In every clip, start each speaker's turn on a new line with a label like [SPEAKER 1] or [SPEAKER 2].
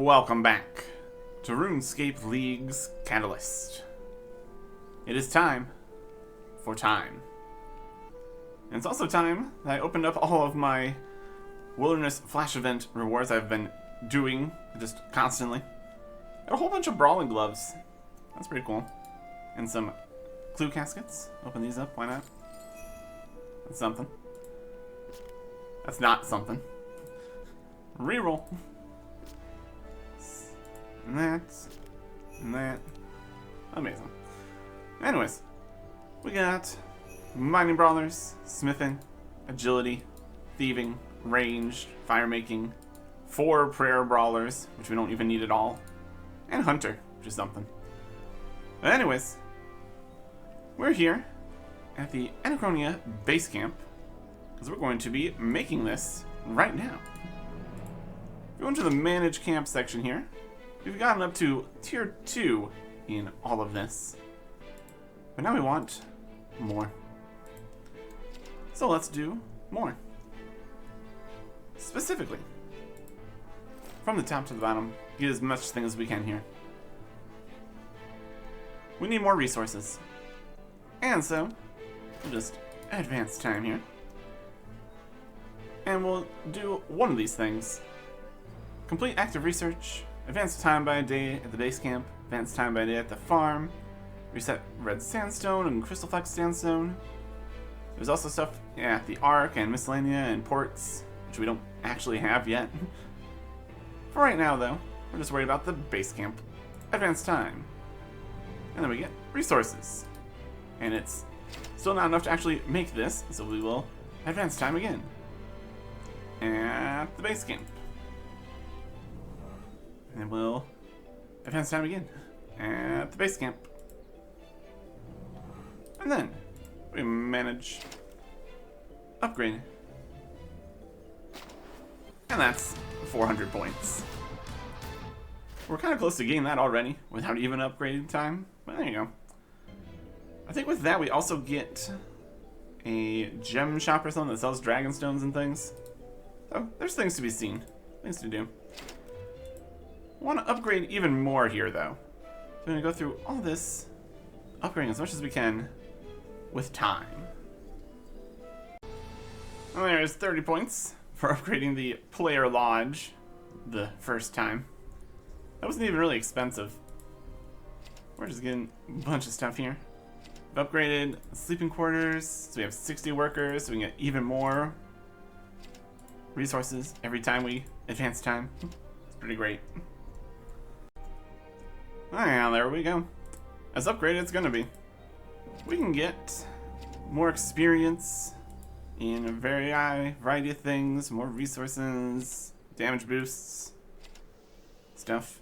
[SPEAKER 1] Welcome back to RuneScape League's Catalyst. It is time for time. And it's also time that I opened up all of my Wilderness Flash Event rewards I've been doing just constantly. Got a whole bunch of Brawling Gloves. That's pretty cool. And some Clue Caskets. Open these up, why not? That's something. That's not something. Reroll. And that. And that. Amazing. Anyways, we got Mining Brawlers, Smithing, Agility, Thieving, Ranged, Fire Making, 4 Prayer Brawlers, which we don't even need at all, and Hunter, which is something. But anyways, we're here at the Anachronia Base Camp, because we're going to be making this right now. Go into the Manage Camp section here. We've gotten up to Tier 2 in all of this. But now we want more. So let's do more. Specifically, from the top to the bottom, get as much thing as we can here. We need more resources. And so, we'll just advance time here. And we'll do one of these things. Complete active research, advance time by a day at the base camp, advance time by a day at the farm, reset red sandstone and crystal flex sandstone. There's also stuff at the Ark and Miscellanea and ports, which we don't actually have yet. For right now, though, we're just worried about the base camp advance time. And then we get resources. And it's still not enough to actually make this, so we will advance time again at the base camp. And we'll advance time again at the base camp. And then we manage upgrade. And that's 400 points. We're kind of close to getting that already without even upgrading time. But there you go. I think with that we also get a gem shop or something that sells dragon stones and things. So there's things to be seen. Things to do. I want to upgrade even more here, though. So we're going to go through all this, upgrading as much as we can, with time. Well, there's 30 points for upgrading the Player Lodge the first time. That wasn't even really expensive. We're just getting a bunch of stuff here. We've upgraded sleeping quarters, so we have 60 workers, so we can get even more resources every time we advance time. It's pretty great. Ah, there we go. As upgraded it's gonna be. We can get more experience in a variety of things, more resources, damage boosts, stuff,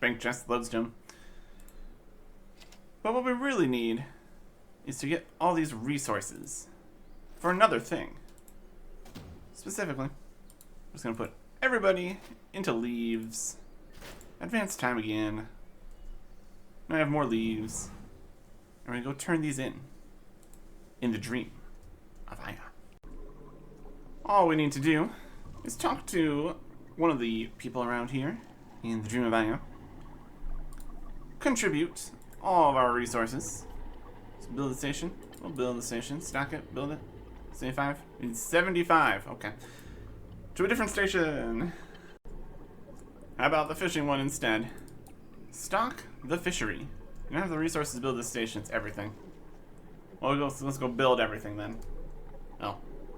[SPEAKER 1] bank chest, lodestone. But what we really need is to get all these resources for another thing. Specifically, I'm just gonna put everybody into leaves, advance time again. Now I have more leaves. And we're gonna go turn these in the dream of Aya. All we need to do is talk to one of the people around here in the dream of Aya. Contribute all of our resources. So build the station. We'll build the station. Stock it. Build it. 75. We need 75. Okay. To a different station. How about the fishing one instead? Stock the fishery. You don't have the resources to build this station, it's everything. Well, let's go build everything then. Oh,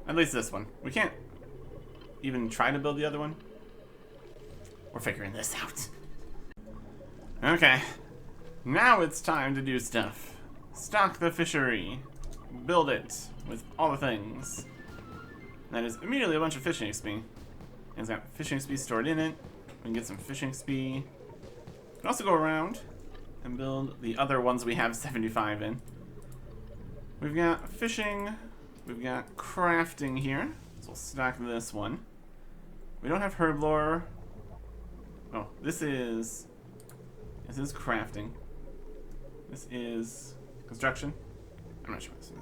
[SPEAKER 1] at least this one. We can't even try to build the other one. We're figuring this out. Okay, now it's time to do stuff. Stock the fishery. Build it with all the things. That is immediately a bunch of fishing XP. And it's got fishing XP stored in it. We can get some fishing XP. We can also go around and build the other ones we have 75 in. We've got fishing, we've got crafting here, so we'll stock this one. We don't have herb lore. Oh, this is crafting. This is construction. I'm not sure what this is.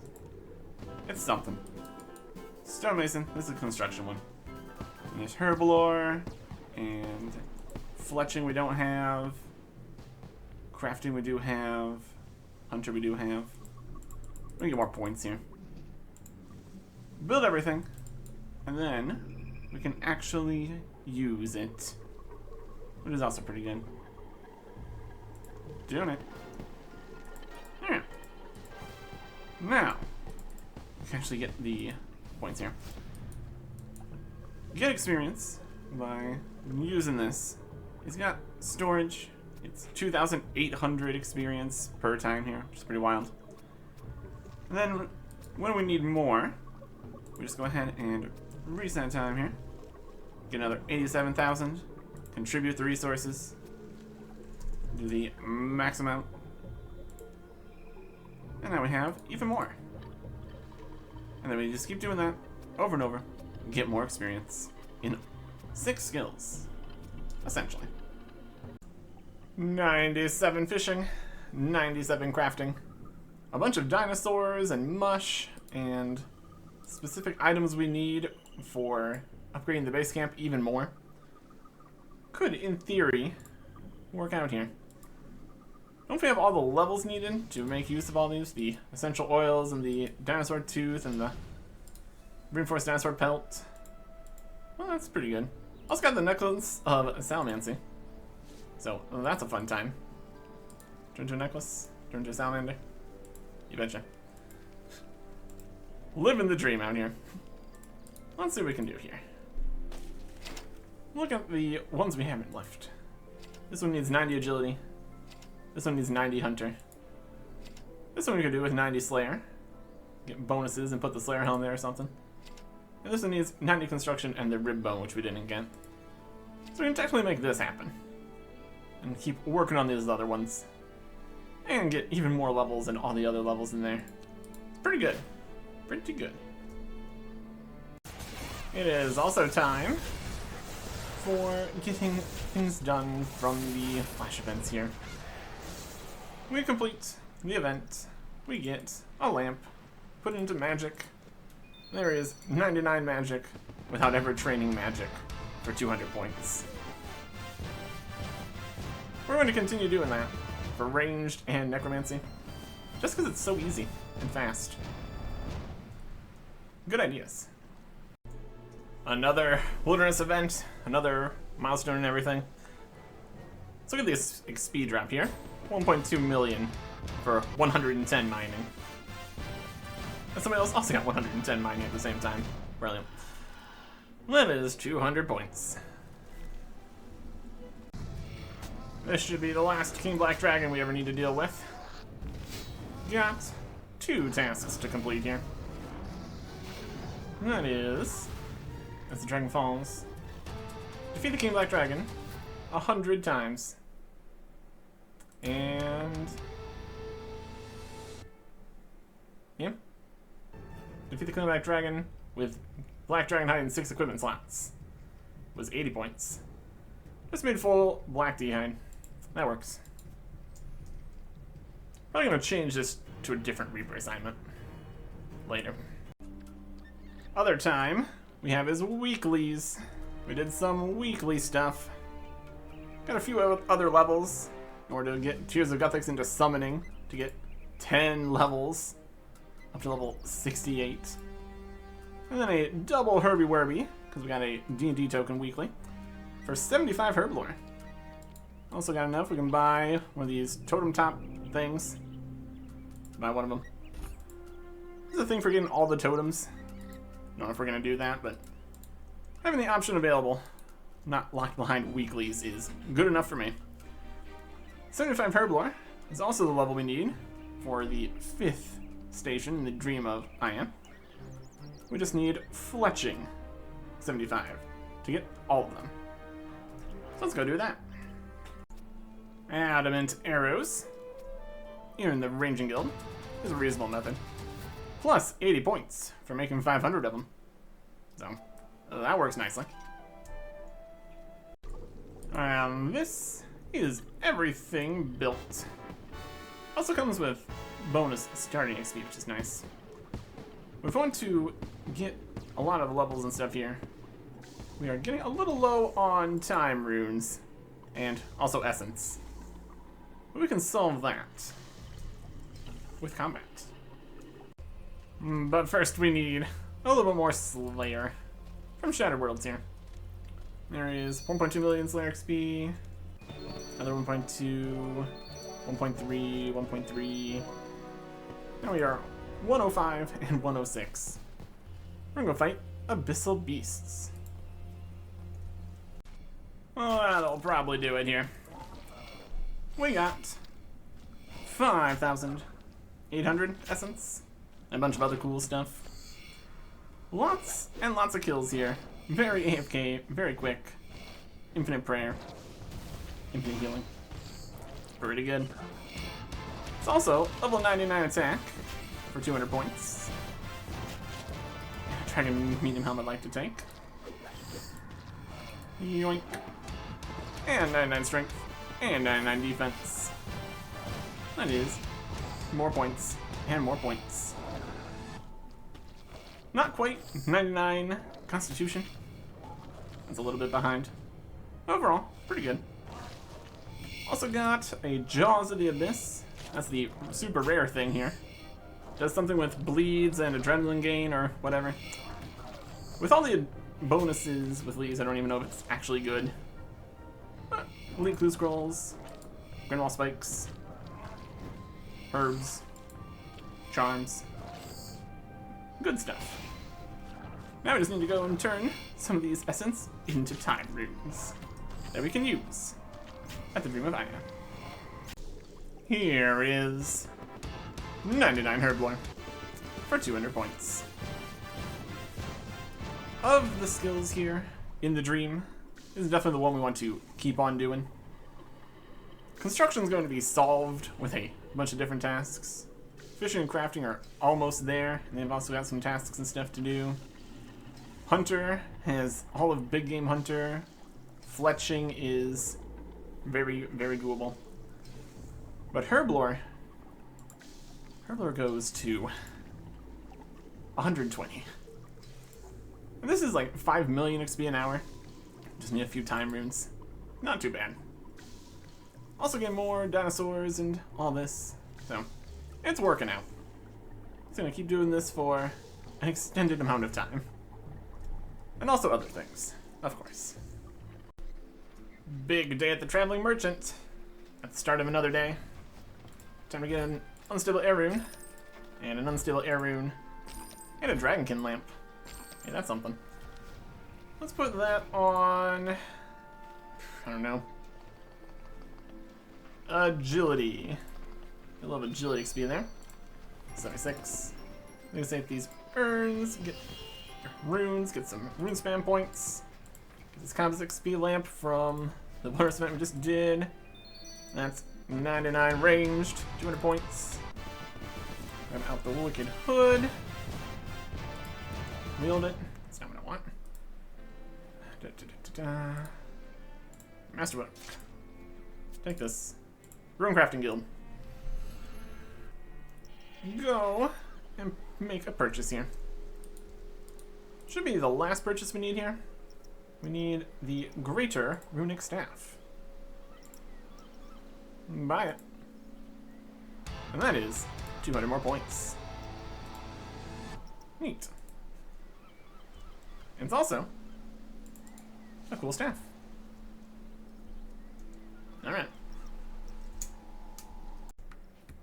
[SPEAKER 1] It's something. Stonemason, this is a construction one. And there's herb lore and Fletching we don't have. Crafting we do have. Hunter we do have. We get more points here. Build everything. And then we can actually use it. Which is also pretty good. Doing it. Yeah. Now, we can actually get the points here. Get experience by using this. It's got storage. It's 2,800 experience per time here, which is pretty wild. And then, when we need more, we just go ahead and reset time here. Get another 87,000. Contribute the resources. Do the max amount. And now we have even more. And then we just keep doing that over and over. And get more experience in 6 skills, essentially. 97 fishing, 97 crafting, a bunch of dinosaurs and mush, and specific items we need for upgrading the base camp even more. Could, in theory, work out here. Don't we have all the levels needed to make use of all these? The essential oils and the dinosaur tooth and the reinforced dinosaur pelt. Well, that's pretty good. Also got the necklace of salamancy. So, well, that's a fun time. Turn to a necklace, turn to a salamander. You betcha. Living the dream out here. Let's see what we can do here. Look at the ones we haven't left. This one needs 90 agility. This one needs 90 hunter. This one we could do with 90 slayer. Get bonuses and put the slayer helm there or something. And this one needs 90 construction and the rib bone, which we didn't get. So we can technically make this happen. And keep working on these other ones. And get even more levels and all the other levels in there. It's pretty good. Pretty good. It is also time for getting things done from the flash events here. We complete the event. We get a lamp. Put it into magic. There is 99 magic without ever training magic for 200 points. We're going to continue doing that for ranged and necromancy, just because it's so easy and fast. Good ideas. Another wilderness event, another milestone and everything. Let's look at this XP drop here. 1.2 million for 110 mining. And somebody else also got 110 mining at the same time. Brilliant. That is 200 points. This should be the last King Black Dragon we ever need to deal with. Got 2 tasks to complete here. And that is, as the dragon falls, defeat the King Black Dragon 100 times. And yeah. Defeat the King Black Dragon with Black Dragon hide and 6 equipment slots. Was 80 points. Just made full black D-hide. That works. Probably gonna change this to a different Reaper assignment later. Other time we have is weeklies. We did some weekly stuff. Got a few other levels in order to get Tears of Guthix into summoning to get 10 levels up to level 68. And then a double Herbie Werby because we got a D&D token weekly for 75 Herblore. Also got enough, we can buy one of these totem top things. Buy one of them. This is a thing for getting all the totems. I don't know if we're going to do that, but having the option available, not locked behind weeklies, is good enough for me. 75 Herblore is also the level we need for the 5th station in the Dream of Ian. We just need Fletching 75 to get all of them. So let's go do that. Adamant Arrows here in the Ranging Guild is a reasonable method. Plus 80 points for making 500 of them. So that works nicely. This is everything built. Also comes with bonus starting XP, which is nice. If we want to get a lot of levels and stuff here, we are getting a little low on time runes. and also essence. But we can solve that with combat. But first we need a little bit more Slayer from Shattered Worlds here. There is 1.2 million Slayer XP, another 1.2, 1.3, 1.3. Now we are 105 and 106. We're gonna go fight Abyssal Beasts. Well, that'll probably do it here. We got 5,800 essence, and a bunch of other cool stuff. Lots and lots of kills here. Very AFK, very quick. Infinite prayer. Infinite healing. Pretty good. It's also level 99 attack for 200 points. Dragon medium helmet like to take. Yoink. And 99 strength. And 99 defense. That is more points. And more points. Not quite 99 constitution. That's a little bit behind. Overall, pretty good. Also got a Jaws of the Abyss. That's the super rare thing here. Does something with bleeds and adrenaline gain or whatever. With all the bonuses with these, I don't even know if it's actually good. But Elite Clue Scrolls, Grinwall Spikes, Herbs, Charms. Good stuff. Now we just need to go and turn some of these essence into time runes that we can use at the Dream of Aya. Here is 99 Herblore for 200 points. Of the skills here in the Dream, this is definitely the one we want to keep on doing. Construction is going to be solved with a bunch of different tasks. Fishing and crafting are almost there, and they've also got some tasks and stuff to do. Hunter has all of Big Game Hunter. Fletching is very, very doable. But Herblore goes to 120. And this is like 5 million XP an hour. Just need a few time runes. Not too bad. Also get more dinosaurs and all this. So, it's working out. It's gonna keep doing this for an extended amount of time. And also other things, of course. Big day at the Traveling Merchant. At the start of another day. Time to get an Unstable Air Rune. And an Unstable Air Rune. And a Dragonkin Lamp. Hey, that's something. Let's put that on... I don't know. Agility. A little agility XP in there. 76. I'm gonna save these urns, get runes, get some rune spam points. Get this composite XP lamp from the bonus event we just did. That's 99 ranged, 200 points. Grab out the Wicked Hood. Wield it. That's not what I want. Masterbook. Take this. Rune Crafting Guild. Go and make a purchase here. Should be the last purchase we need here. We need the Greater Runic Staff. Buy it. And that is 200 more points. Neat. And it's also a cool staff. Alright.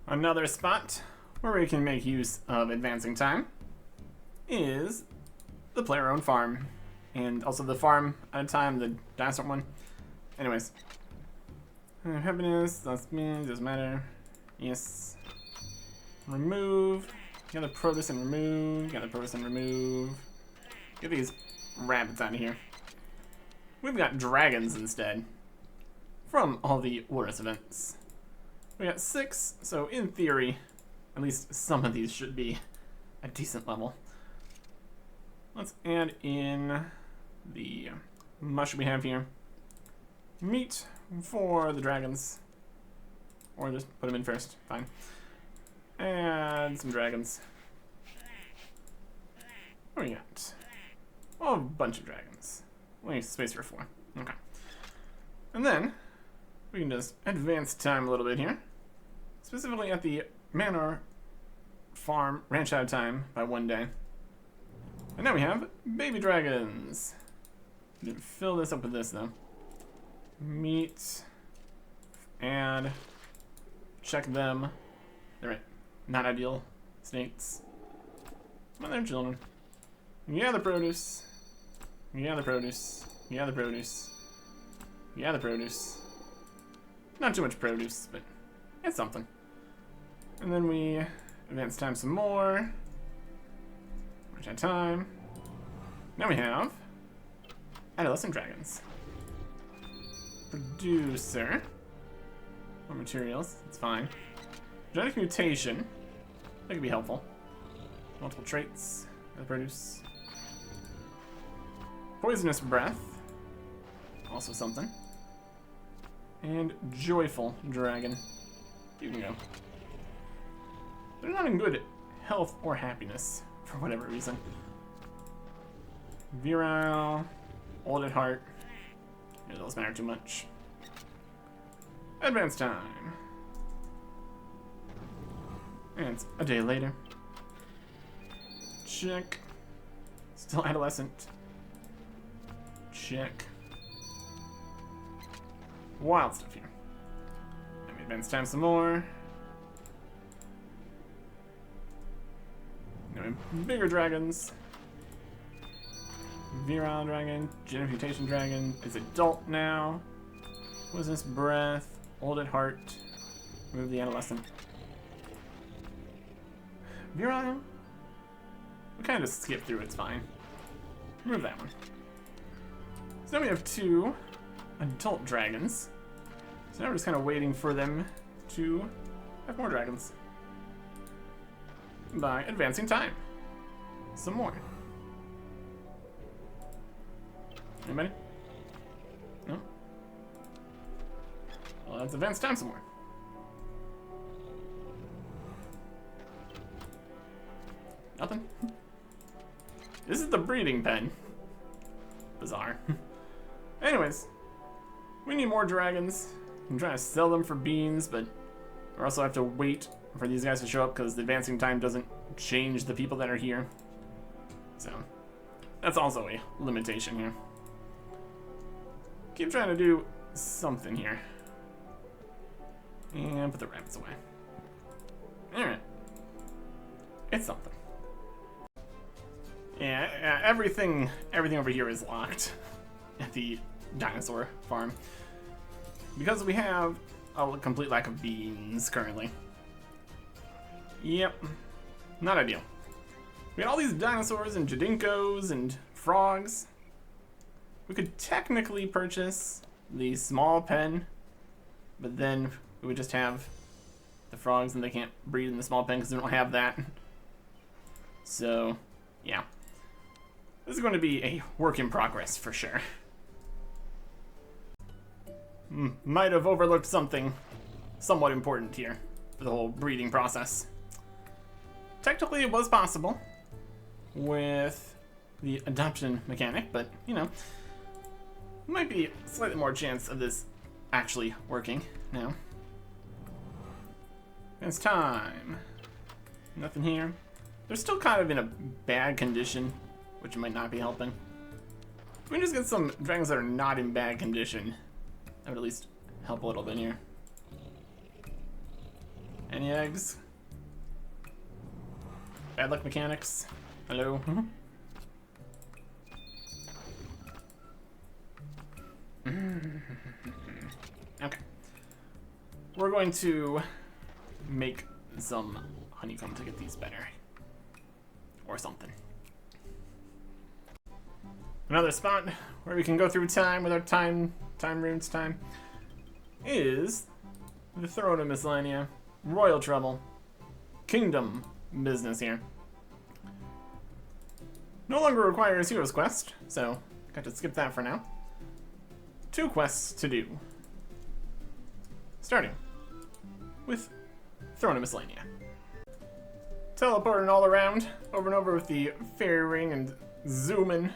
[SPEAKER 1] Another spot where we can make use of advancing time is the player-owned farm. And also the farm at a time, the dinosaur one. Anyways. Happiness, that's me, doesn't matter. Yes. Remove. Get the Protus and remove. Get the Protus and remove. Get these rabbits out of here. We've got dragons instead. From all the Horus events. We got 6, so in theory, at least some of these should be a decent level. Let's add in the mush we have here. Meat for the dragons. Or just put them in first, fine. And some dragons. What do we got? Oh, a bunch of dragons. We need space for 4. Okay. And then, we can just advance time a little bit here. Specifically at the manor farm, ranch out of time by 1 day. And now we have baby dragons. Fill this up with this though. Meat. Add. Check them. They're right. Not ideal states. Come on there, children. Yeah, the produce. Yeah, the produce. Yeah, the produce. Yeah, the produce. Not too much produce, but it's something. And then we advance time some more. Which had time. Now we have adolescent dragons. Producer. More materials, it's fine. Genetic mutation. That could be helpful. Multiple traits. Produce. Poisonous breath. Also something. And joyful dragon. You can go. They're not in good health or happiness for whatever reason. Virile. Old at heart. It doesn't matter too much. Advance time. And it's a day later. Check. Still adolescent. Check. Wild stuff here. Let me advance time some more. Now we have bigger dragons. Virile dragon. Genetic mutation dragon is adult now. What is this? Breath. Old at heart. Remove the adolescent. Virile? We kind of just skip through, it's fine. Remove that one. So now we have 2 adult dragons. So now we're just kind of waiting for them to have more dragons. By advancing time. Some more. Anybody? No? Well, let's advance time some more. Nothing? This is the breeding pen. Bizarre. Anyways, we need more dragons. I'm trying to sell them for beans, but we also have to wait for these guys to show up because the advancing time doesn't change the people that are here. So, that's also a limitation here. Keep trying to do something here. And put the rabbits away. Alright. It's something. Yeah, everything over here is locked at the dinosaur farm. Because we have a complete lack of beans currently. Yep. Not ideal. We got all these dinosaurs and Jadinkos and frogs. We could technically purchase the small pen, but then we would just have the frogs and they can't breed in the small pen because we don't have that. So, yeah. This is going to be a work in progress for sure. Might have overlooked something somewhat important here for the whole breeding process. Technically it was possible with the adoption mechanic, but you know, might be slightly more chance of this actually working now. It's time. Nothing here. They're still kind of in a bad condition, which might not be helping. If we can just get some dragons that are not in bad condition, that would at least help a little bit here. Any eggs? Bad luck mechanics. Hello? Okay. We're going to make some honeycomb to get these better. Or something. Another spot where we can go through time with our time runes time is the Throne of Miscellania, Royal Trouble, Kingdom business here. No longer requires Hero's Quest, so got to skip that for now. 2 quests to do. Starting with Throne of Miscellania. Teleporting all around, over and over with the fairy ring and zooming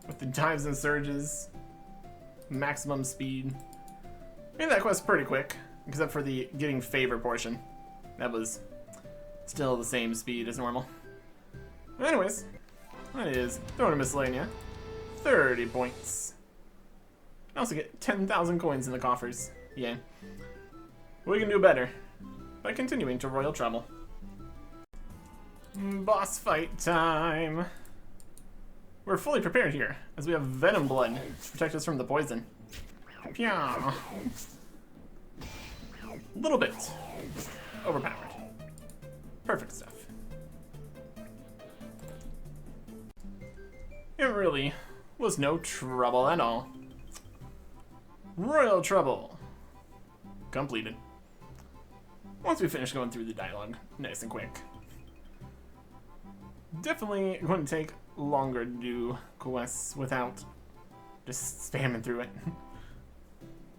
[SPEAKER 1] with the dives and surges. Maximum speed. Made that quest pretty quick, except for the getting favor portion. That was still the same speed as normal. But anyways, that is Throne of Miscellanea. 30 points. I also get 10,000 coins in the coffers. Yeah. We can do better by continuing to Royal Trouble. Boss fight time. We're fully prepared here, as we have Venom Blood to protect us from the poison. Yeah. A little bit overpowered. Perfect stuff. It really was no trouble at all. Royal Trouble completed. Once we finish going through the dialogue, nice and quick. Definitely going to take longer to do quests without just spamming through it.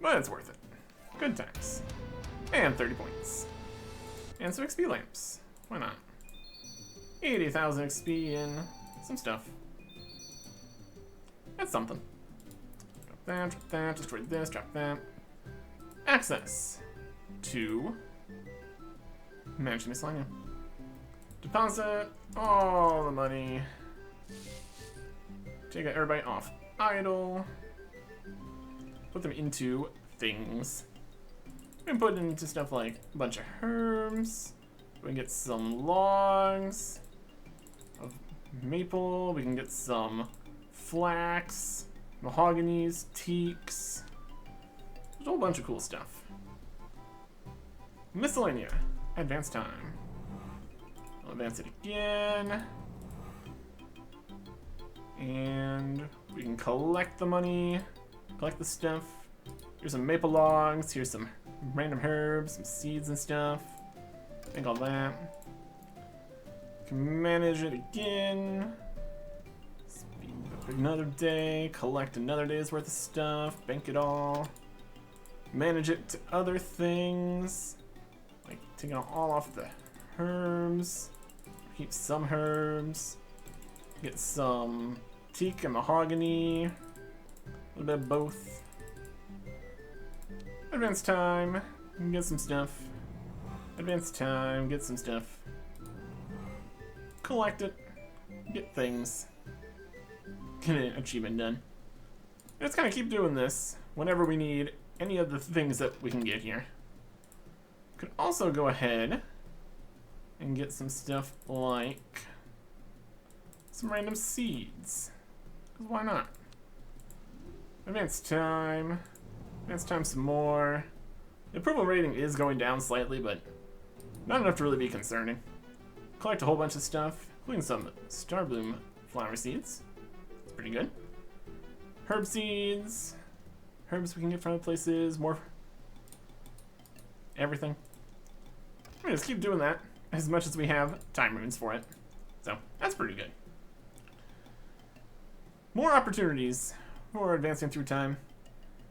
[SPEAKER 1] But it's worth it. Good times. And 30 points. And some XP lamps. Why not? 80,000 XP and some stuff. That's something. Drop that, destroy this, drop that. Access to Manage Miscellanea. Deposit all the money. Take everybody off idle. Put them into things. We can put it into stuff like a bunch of herbs. We can get some logs of maple. We can get some flax, mahoganies, teaks. There's a whole bunch of cool stuff. Miscellanea. Advance time. I'll advance it again. And we can collect the money, collect the stuff. Here's some maple logs, here's some random herbs, some seeds and stuff. Think all that. Can manage it again. Speed up another day, collect another day's worth of stuff, bank it all. Manage it to other things. Like taking all off the herbs. Keep some herbs. Get some teak and mahogany. A little bit of both. Advance time. Get some stuff. Advance time. Get some stuff. Collect it. Get things. Get an achievement done. Let's kind of keep doing this whenever we need any of the things that we can get here. Could also go ahead and get some stuff like some random seeds. 'Cause why not? Advance time. Advance time some more. The approval rating is going down slightly, but not enough to really be concerning. Collect a whole bunch of stuff, including some Starbloom flower seeds. It's pretty good. Herb seeds. Herbs we can get from other places. More. Everything. We're gonna just keep doing that as much as we have time runes for it. So, that's pretty good. More opportunities for advancing through time.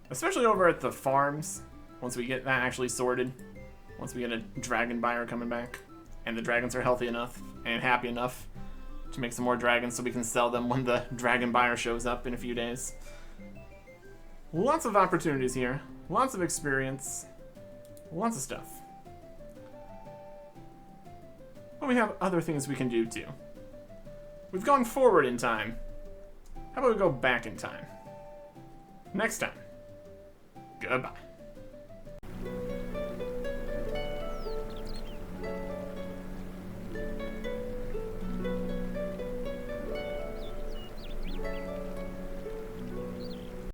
[SPEAKER 1] Especially over at the farms, once we get that actually sorted. Once we get a dragon buyer coming back. And the dragons are healthy enough and happy enough to make some more dragons so we can sell them when the dragon buyer shows up in a few days. Lots of opportunities here. Lots of experience. Lots of stuff. But we have other things we can do too. We've gone forward in time. How about we go back in time? Next time. Goodbye.